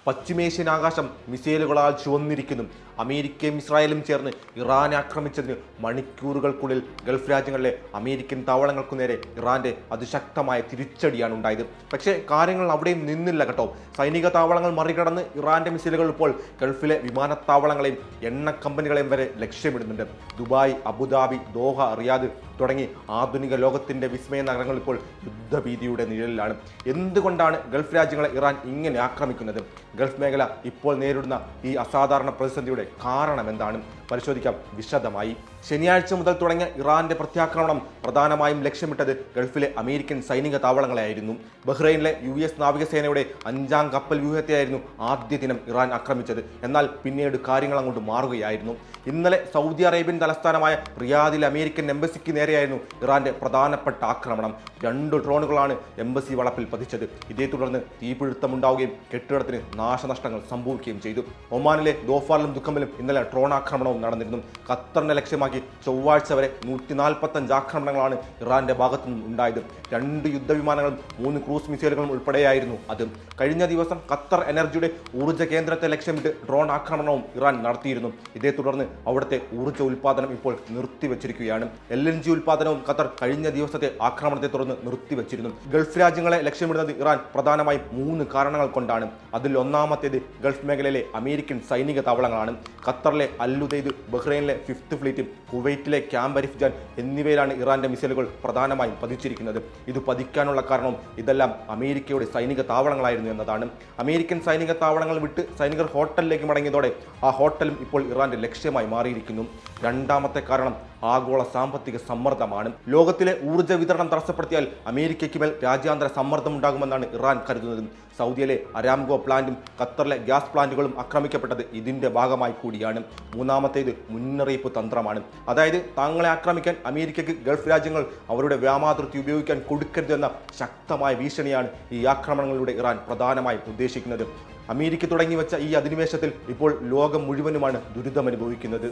പശ്ചിമേഷ്യൻ ആകാശം മിസൈലുകളാൽ ചുവന്നിരിക്കുന്നു. അമേരിക്കയും ഇസ്രായേലും ചേർന്ന് ഇറാനെ ആക്രമിച്ചതിന് മണിക്കൂറുകൾക്കുള്ളിൽ ഗൾഫ് രാജ്യങ്ങളിലെ അമേരിക്കൻ താവളങ്ങൾക്കു നേരെ ഇറാന്റെ അതിശക്തമായ തിരിച്ചടിയാണ് ഉണ്ടായത്. പക്ഷേ കാര്യങ്ങൾ അവിടെയും നിന്നില്ല കേട്ടോ. സൈനിക താവളങ്ങൾ മറികടന്ന് ഇറാന്റെ മിസൈലുകൾ ഇപ്പോൾ ഗൾഫിലെ വിമാനത്താവളങ്ങളെയും എണ്ണ കമ്പനികളെയും വരെ ലക്ഷ്യമിടുന്നുണ്ട്. ദുബായ്, അബുദാബി, ദോഹ, റിയാദ് തുടങ്ങി ആധുനിക ലോകത്തിന്റെ വിസ്മയ നഗരങ്ങൾ ഇപ്പോൾ യുദ്ധഭീതിയുടെ നിഴലിലാണ്. എന്തുകൊണ്ടാണ് ഗൾഫ് രാജ്യങ്ങളെ ഇറാൻ ഇങ്ങനെ ആക്രമിക്കുന്നത്? ഗൾഫ് മേഖല ഇപ്പോൾ നേരിടുന്ന ഈ അസാധാരണ പ്രതിസന്ധിയുടെ കാരണം എന്താണ്? പരിശോധിക്കാം വിശദമായി. ശനിയാഴ്ച മുതൽ തുടങ്ങിയ ഇറാന്റെ പ്രത്യാക്രമണം പ്രധാനമായും ലക്ഷ്യമിട്ടത് ഗൾഫിലെ അമേരിക്കൻ സൈനിക താവളങ്ങളെയായിരുന്നു. ബഹ്റൈനിലെ US നാവികസേനയുടെ 5ാം കപ്പൽ വ്യൂഹത്തെയായിരുന്നു ആദ്യ ദിനം ഇറാൻ ആക്രമിച്ചത്. എന്നാൽ പിന്നീട് കാര്യങ്ങൾ അങ്ങോട്ട് മാറുകയായിരുന്നു. ഇന്നലെ സൗദി അറേബ്യൻ തലസ്ഥാനമായ റിയാദിലെ അമേരിക്കൻ എംബസിക്ക് നേരെയായിരുന്നു ഇറാന്റെ പ്രധാനപ്പെട്ട ആക്രമണം. 2 ഡ്രോണുകളാണ് എംബസി വളപ്പിൽ പതിച്ചത്. ഇതേ തുടർന്ന് തീപിടുത്തമുണ്ടാവുകയും കെട്ടിടത്തിന് നാശനഷ്ടങ്ങൾ സംഭവിക്കുകയും ചെയ്തു. ഒമാനിലെ ദോഫാറിലും ദുഃഖമിലും ഇന്നലെ ഡ്രോൺ ആക്രമണവും നടന്നിരുന്നു. ഖത്തറിനെ ലക്ഷ്യമാക്കി ചൊവ്വാഴ്ച വരെ 145 ആക്രമണങ്ങളാണ് ഇറാന്റെ ഭാഗത്തുനിന്നും ഉണ്ടായത്. 2 യുദ്ധവിമാനങ്ങളും 3 ക്രൂസ് മിസൈലുകളും ഉൾപ്പെടെയായിരുന്നു അത്. കഴിഞ്ഞ ദിവസം ഖത്തർ എനർജിയുടെ ഊർജ്ജ കേന്ദ്രത്തെ ലക്ഷ്യമിട്ട് ഡ്രോൺ ആക്രമണവും ഇറാൻ നടത്തിയിരുന്നു. ഇതേ തുടർന്ന് അവിടുത്തെ ഊർജ്ജ ഉൽപ്പാദനം ഇപ്പോൾ നിർത്തിവച്ചിരിക്കുകയാണ്. LNG ഉൽപ്പാദനവും ഖത്തർ കഴിഞ്ഞ ദിവസത്തെ ആക്രമണത്തെ തുടർന്ന് നിർത്തിവച്ചിരുന്നു. ഗൾഫ് രാജ്യങ്ങളെ ലക്ഷ്യമിടുന്നത് ഇറാൻ പ്രധാനമായും 3 കാരണങ്ങൾ കൊണ്ടാണ്. അതിൽ ഒന്നാമത്തേത് ഗൾഫ് മേഖലയിലെ അമേരിക്കൻ സൈനിക താവളങ്ങളാണ്. ഖത്തറിലെ അൽ-ഉദൈദ്, ബഹ്റൈനിലെ 5th ഫ്ലീറ്റ്, കുവൈറ്റിലെ ക്യാമ്പ് അരിഫ്ജാൻ എന്നിവയിലാണ് ഇറാന്റെ മിസൈലുകൾ പ്രധാനമായും പതിച്ചിരിക്കുന്നത്. ഇത് പതിക്കാനുള്ള കാരണം ഇതെല്ലാം അമേരിക്കയുടെ സൈനിക താവളങ്ങളായിരുന്നു എന്നതാണ്. അമേരിക്കൻ സൈനിക താവളങ്ങൾ വിട്ട് സൈനികർ ഹോട്ടലിലേക്ക് മടങ്ങിയതോടെ ആ ഹോട്ടലും ഇപ്പോൾ ഇറാന്റെ ലക്ഷ്യമായി മാറിയിരിക്കുന്നു. രണ്ടാമത്തെ കാരണം ആഗോള സാമ്പത്തിക സമ്മർദ്ദമാണ്. ലോകത്തിലെ ഊർജ്ജ വിതരണം തടസ്സപ്പെടുത്തിയാൽ അമേരിക്കയ്ക്ക് മേൽ രാജ്യാന്തര സമ്മർദ്ദം ഉണ്ടാകുമെന്നാണ് ഇറാൻ കരുതുന്നത്. സൗദിയിലെ അരാംകോ പ്ലാന്റും ഖത്തറിലെ ഗ്യാസ് പ്ലാന്റുകളും ആക്രമിക്കപ്പെട്ടത് ഇതിന്റെ ഭാഗമായി കൂടിയാണ്. മൂന്നാമത്തേത് മുന്നറിയിപ്പ് തന്ത്രമാണ്. അതായത് താങ്കളെ ആക്രമിക്കാൻ അമേരിക്കയ്ക്ക് ഗൾഫ് രാജ്യങ്ങൾ അവരുടെ വ്യാമാതൃത്വം ഉപയോഗിക്കാൻ കൊടുക്കരുതെന്ന ശക്തമായ ഭീഷണിയാണ് ഈ ആക്രമണങ്ങളിലൂടെ ഇറാൻ പ്രധാനമായും ഉദ്ദേശിക്കുന്നത്. അമേരിക്ക തുടങ്ങി വെച്ച ഈ അധിനിവേശത്തിൽ ഇപ്പോൾ ലോകം മുഴുവനുമാണ് ദുരിതമനുഭവിക്കുന്നത്.